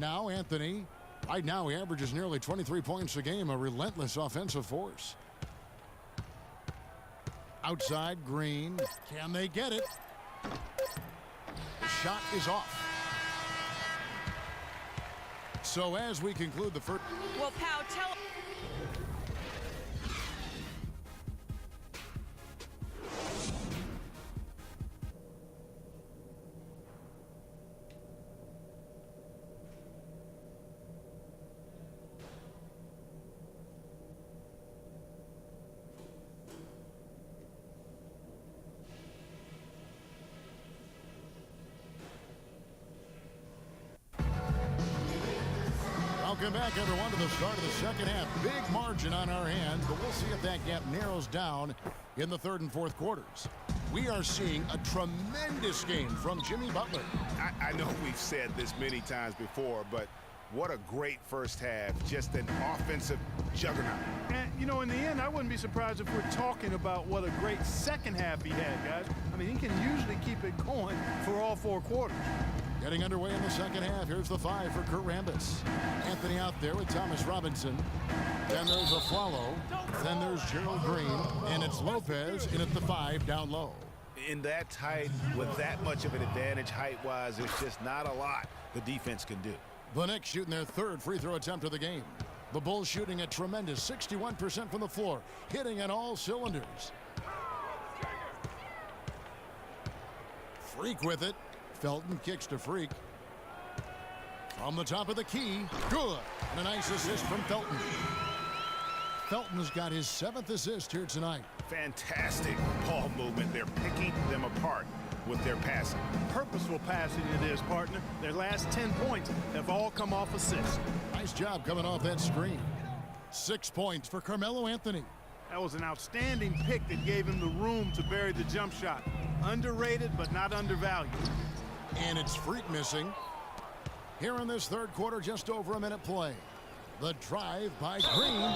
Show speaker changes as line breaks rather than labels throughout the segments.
now, Anthony. Right now, he averages nearly 23 points a game, a relentless offensive force. Outside, Green. Can they get it? The shot is off. So as we conclude the first...
Well, Pau, tell...
Welcome back, everyone, to the start of the second half. Big margin on our hands, but we'll see if that gap narrows down in the third and fourth quarters. We are seeing a tremendous game from Jimmy Butler.
I know we've said this many times before, but what a great first half. Just an offensive juggernaut.
And, you know, in the end, I wouldn't be surprised if we're talking about what a great second half he had, guys. I mean, he can usually keep it going for all four quarters.
Getting underway in the second half. Here's the 5 for Kurt Rambis. Anthony out there with Thomas Robinson. Then there's Afflalo. Then there's Gerald Green. And it's Lopez in at the 5 down low.
In that tight, with that much of an advantage height-wise, there's just not a lot the defense can do.
The Knicks shooting their third free throw attempt of the game. The Bulls shooting a tremendous 61% from the floor, hitting on all cylinders. Freak with it. Felton kicks to Freak. From the top of the key. Good. And a nice assist from Felton. Felton has got his 7th assist here tonight.
Fantastic ball movement. They're picking them apart with their passing.
Purposeful passing it is, partner. Their last 10 points have all come off assists.
Nice job coming off that screen. 6 points for Carmelo Anthony.
That was an outstanding pick that gave him the room to bury the jump shot. Underrated, but not undervalued.
And it's Freak missing. Here in this third quarter, just over a minute play. The drive by Green.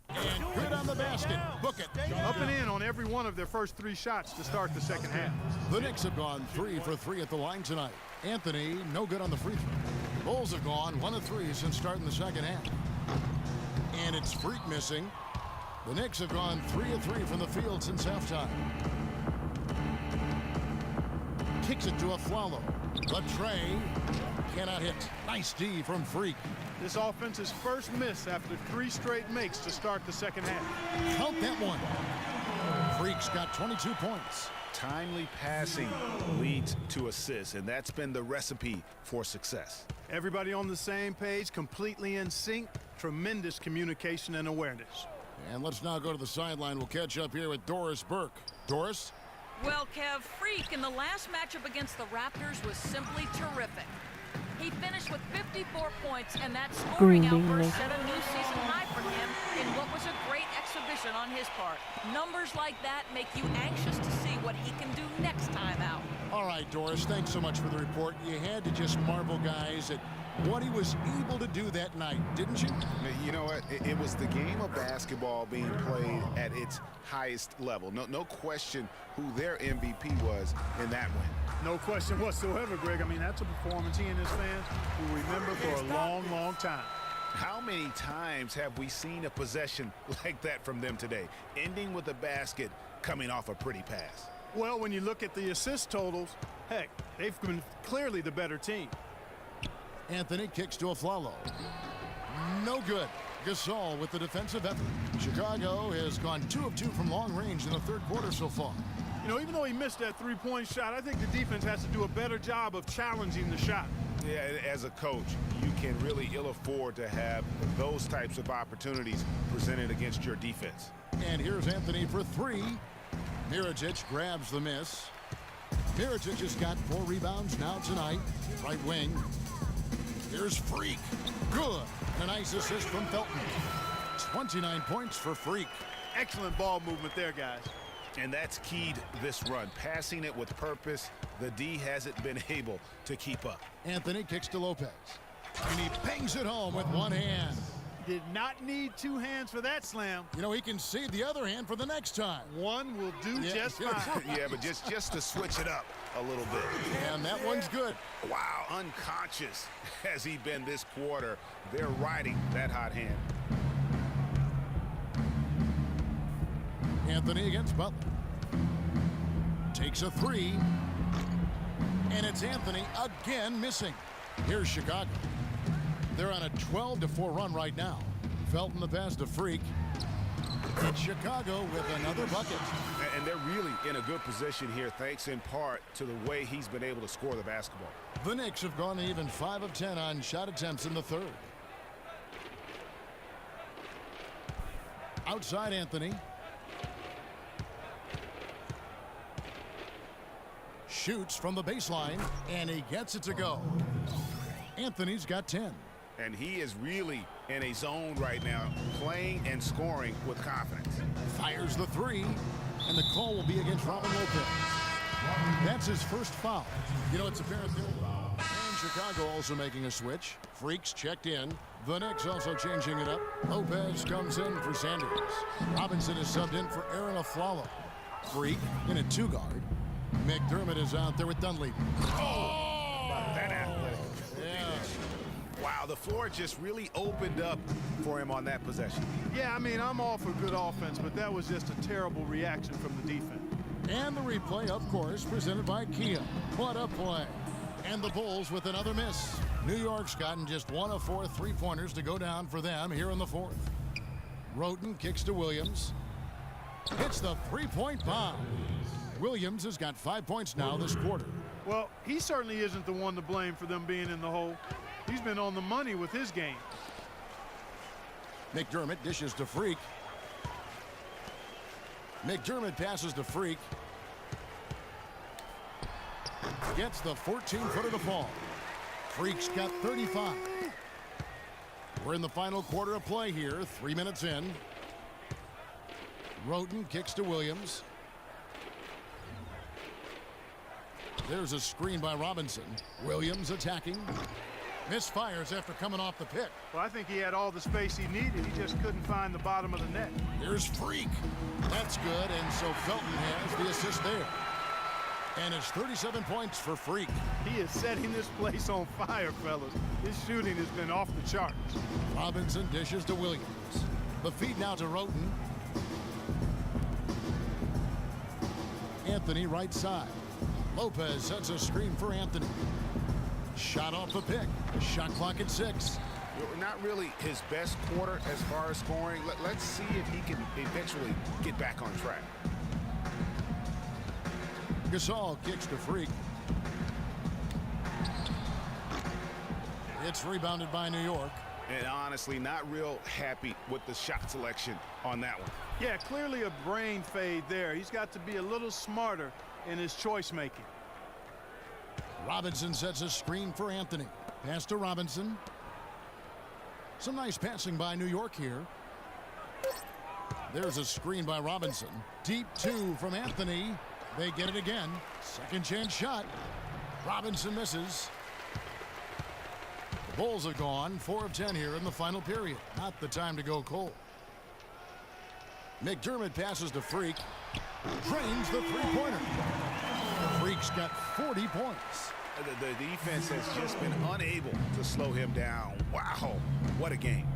And good on the basket. Book it.
Up and in on every one of their first 3 shots to start the second half.
The Knicks have gone 3 for 3 at the line tonight. Anthony, no good on the free throw. Bulls have gone 1 of 3 since starting the second half. And it's Freak missing. The Knicks have gone 3 of 3 from the field since halftime. Kicks it to Afflalo. Latre cannot hit. Nice D from Freak.
This offense's first miss after 3 straight makes to start the second half.
Count that one. Freak's got 22 points.
Timely passing leads to assists, and that's been the recipe for success.
Everybody on the same page, completely in sync. Tremendous communication and awareness.
And let's now go to the sideline. We'll catch up here with Doris Burke. Doris?
Well, Kev, Freak in the last matchup against the Raptors was simply terrific. He finished with 54 points, and that scoring outburst set a new season high for him in what was a great exhibition on his part. Numbers like that make you anxious to see what he can do next time out.
All right, Doris, thanks so much for the report. You had to just marvel, guys, at what he was able to do that night, didn't you?
You know what? It was the game of basketball being played at its highest level. No question who their MVP was in that win.
No question whatsoever, Greg. I mean, that's a performance he and his fans will remember for a long, long time.
How many times have we seen a possession like that from them today, ending with a basket coming off a pretty pass?
Well, when you look at the assist totals, heck, they've been clearly the better team.
Anthony kicks to Afflalo. No good. Gasol with the defensive effort. Chicago has gone 2 of 2 from long range in the third quarter so far.
You know, even though he missed that 3-point shot, I think the defense has to do a better job of challenging the shot.
Yeah, as a coach, you can really ill afford to have those types of opportunities presented against your defense.
And here's Anthony for 3. Mirajic grabs the miss. Mirajic has got 4 rebounds now tonight. Right wing. Here's Freak. Good. And a nice assist from Felton. 29 points for Freak.
Excellent ball movement there, guys.
And that's keyed this run. Passing it with purpose, the D hasn't been able to keep up.
Anthony kicks to Lopez. And he bangs it home with one hand.
Did not need two hands for that slam.
You know, he can save the other hand for the next time.
One will do just fine.
Yeah, but just to switch it up a little bit.
And that one's good.
Wow, unconscious has he been this quarter. They're riding that hot hand.
Anthony against Butler. Takes a three. And it's Anthony again missing. Here's Chicago. They're on a 12-4 run right now. Felton the pass to Freak. It's Chicago with another bucket.
And they're really in a good position here, thanks in part to the way he's been able to score the basketball.
The Knicks have gone even 5 of 10 on shot attempts in the third. Outside Anthony. Shoots from the baseline, and he gets it to go. Anthony's got 10.
And he is really in a zone right now, playing and scoring with confidence.
Fires the three, and the call will be against Robin Lopez. That's his first foul. You know, it's apparent there. And Chicago also making a switch. Freaks checked in. The Knicks also changing it up. Lopez comes in for Sanders. Robinson is subbed in for Aaron Aflalo. Freak in a two-guard. McDermott is out there with Dunleavy.
That athletic.
Yeah.
Wow, the floor just really opened up for him on that possession.
Yeah, I mean, I'm all for good offense, but that was just a terrible reaction from the defense.
And the replay, of course, presented by Kia. What a play. And the Bulls with another miss. New York's gotten just 1 of 4 three-pointers to go down for them here in the fourth. Roten kicks to Williams. Hits the three-point bomb. Williams has got 5 points now this quarter.
Well, he certainly isn't the one to blame for them being in the hole. He's been on the money with his game.
McDermott dishes to Freak. McDermott passes to Freak. Gets the 14-footer to fall. Freak's got 35. We're in the final quarter of play here, 3 minutes in. Roten kicks to Williams. There's a screen by Robinson. Williams attacking. Misfires after coming off the pick.
Well, I think he had all the space he needed. He just couldn't find the bottom of the net.
Here's Freak. That's good, and so Felton has the assist there. And it's 37 points for Freak.
He is setting this place on fire, fellas. His shooting has been off the charts.
Robinson dishes to Williams. The feed now to Roten. Anthony right side. Lopez sets a screen for Anthony. Shot off the pick. Shot clock at 6.
Not really his best quarter as far as scoring. Let's see if he can eventually get back on track.
Gasol kicks to Freak. It's rebounded by New York.
And honestly, not real happy with the shot selection on that one.
Yeah, clearly a brain fade there. He's got to be a little smarter in his choice making.
Robinson sets a screen for Anthony. Pass to Robinson. Some nice passing by New York here. There's a screen by Robinson. Deep two from Anthony. They get it again. Second chance shot. Robinson misses. The Bulls have gone 4 of 10 here in the final period. Not the time to go cold. McDermott passes to Freak. Drains the three-pointer. Freak's got 40 points.
The defense has just been unable to slow him down. Wow, what a game.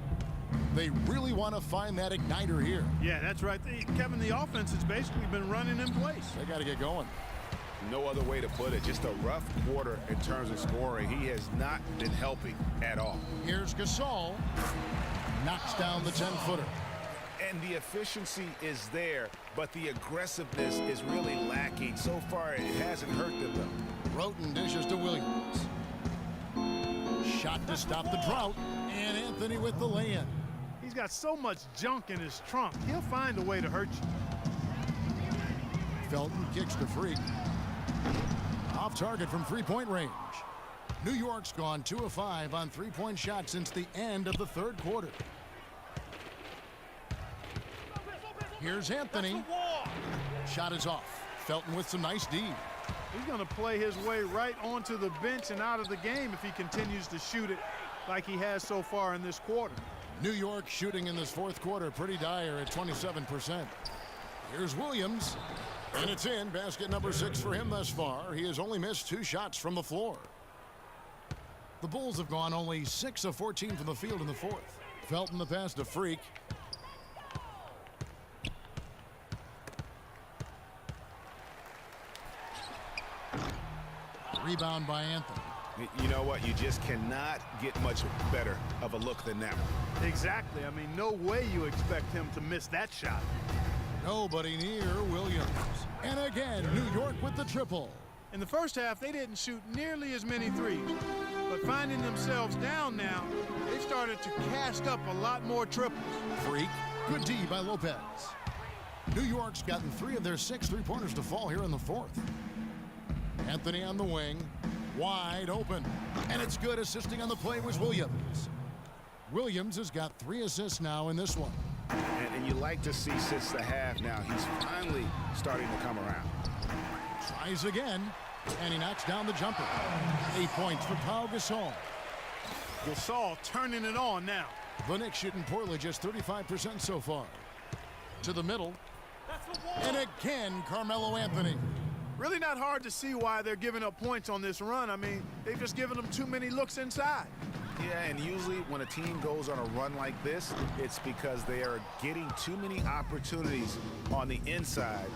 They really want to find that igniter here.
Yeah, that's right. Kevin, the offense has basically been running in place.
They got to get going.
No other way to put it. Just a rough quarter in terms of scoring. He has not been helping at all.
Here's Gasol. Knocks down the 10-footer.
And the efficiency is there, but the aggressiveness is really lacking. So far, it hasn't hurt them, though.
Roten dishes to Williams. Shot to stop the drought. And Anthony with the lay-in.
He's got so much junk in his trunk. He'll find a way to hurt you.
Felton kicks to Freak. Off target from three-point range. New York's gone 2 of 5 on three-point shots since the end of the third quarter. Here's Anthony. Shot is off. Felton with some nice D.
He's going to play his way right onto the bench and out of the game if he continues to shoot it like he has so far in this quarter.
New York shooting in this fourth quarter pretty dire at 27%. Here's Williams, and it's in. Basket number 6 for him thus far. He has only missed 2 shots from the floor. The Bulls have gone only 6 of 14 from the field in the fourth. Felton the pass to Freak. Rebound by Anthony.
You know what? You just cannot get much better of a look than that one.
Exactly. I mean, no way you expect him to miss that shot.
Nobody near Williams. And again, New York with the triple.
In the first half, they didn't shoot nearly as many threes. But finding themselves down now, they started to cast up a lot more triples.
Freak. Good D by Lopez. New York's gotten 3 of their 6 3-pointers to fall here in the fourth. Anthony on the wing. Wide open. And it's good. Assisting on the play was Williams. Williams has got 3 assists now in this one.
And you like to see since the half now, he's finally starting to come around.
Tries again, and he knocks down the jumper. 8 points for Pau Gasol.
Gasol turning it on now.
The Knicks shooting poorly, just 35% so far. To the middle. And again, Carmelo Anthony.
Really not hard to see why they're giving up points on this run. I mean, they've just given them too many looks inside.
Yeah, and usually when a team goes on a run like this, it's because they are getting too many opportunities on the inside.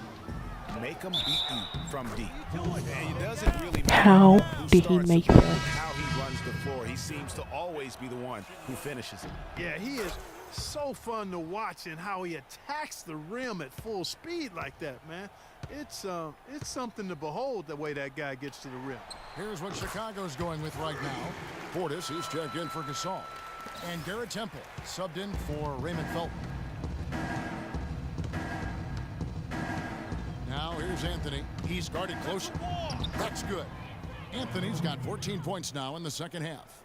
Make them beat you from deep. And it doesn't really matter
How
who
did he
starts
make
the ball,
that?
how he runs the floor. He seems to always be the one who finishes it.
Yeah, he is so fun to watch and how he attacks the rim at full speed like that, man. It's something to behold the way that guy gets to the rim.
Here's what Chicago's going with right now. Portis, he's checked in for Gasol. And Garrett Temple subbed in for Raymond Felton. Now here's Anthony. He's guarded closely. That's good. Anthony's got 14 points now in the second half.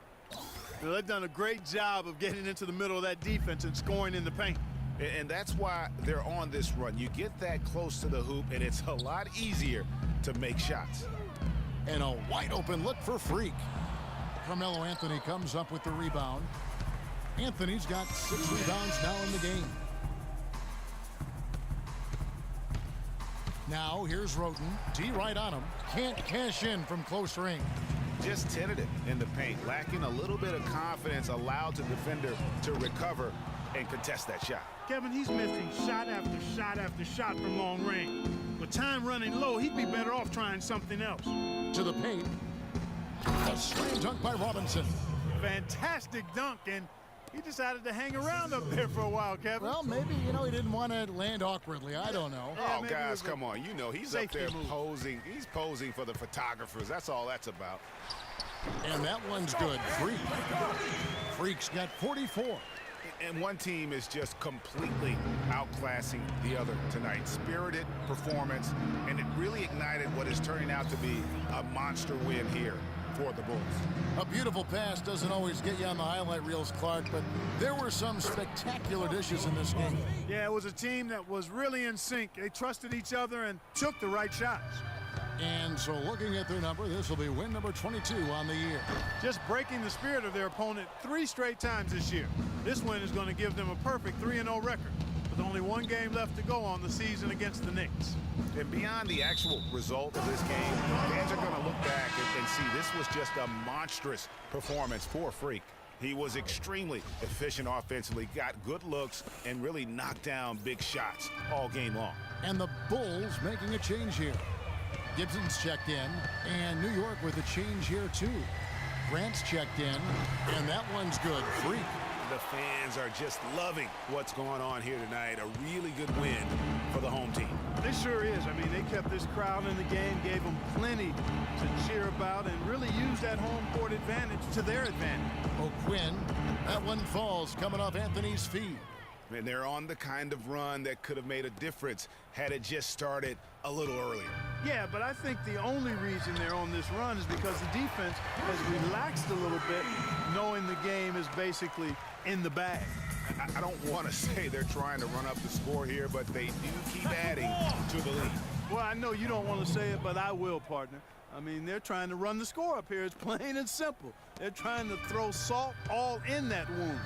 Well, they've done a great job of getting into the middle of that defense and scoring in the paint.
And that's why they're on this run. You get that close to the hoop, and it's a lot easier to make shots.
And a wide open look for Freak. Carmelo Anthony comes up with the rebound. Anthony's got 6 rebounds now in the game. Now here's Roten. D right on him. Can't cash in from close range.
Just tentative in the paint, lacking a little bit of confidence, allowed the defender to recover and contest that shot.
Kevin, he's missing shot after shot after shot from long range. With time running low, he'd be better off trying something else.
To the paint. A slam dunk by Robinson.
Fantastic dunk, and he decided to hang around up there for a while, Kevin.
Well, maybe, he didn't want to land awkwardly. I don't know.
Oh,
maybe
guys, come on. He's up there posing. He's posing for the photographers. That's all that's about.
And that one's good. Freak's got 44.
And one team is just completely outclassing the other tonight. Spirited performance, and it really ignited what is turning out to be a monster win here for the Bulls.
A beautiful pass doesn't always get you on the highlight reels, Clark, but there were some spectacular dishes in this game.
Yeah, it was a team that was really in sync. They trusted each other and took the right shots.
And so looking at their number, this will be win number 22 on the year.
Just breaking the spirit of their opponent 3 straight times this year. This win is going to give them a perfect 3-0 record, with only 1 game left to go on the season against the Knicks.
And beyond the actual result of this game, fans are going to look back and see this was just a monstrous performance for Freak. He was extremely efficient offensively, got good looks, and really knocked down big shots all game long.
And the Bulls making a change here. Gibson's checked in, and New York with a change here too. Grant's checked in, and that one's good. Freak.
The fans are just loving what's going on here tonight. A really good win for the home team.
This sure is. I mean, they kept this crowd in the game, gave them plenty to cheer about, and really used that home court advantage to their advantage.
O'Quinn, that one falls coming off Anthony's feet.
And they're on the kind of run that could have made a difference had it just started a little earlier.
Yeah, but I think the only reason they're on this run is because the defense has relaxed a little bit, knowing the game is basically in the bag.
I don't want to say they're trying to run up the score here, but they do keep adding to the lead.
Well, I know you don't want to say it, but I will, partner. I mean, they're trying to run the score up here. It's plain and simple. They're trying to throw salt all in that wound.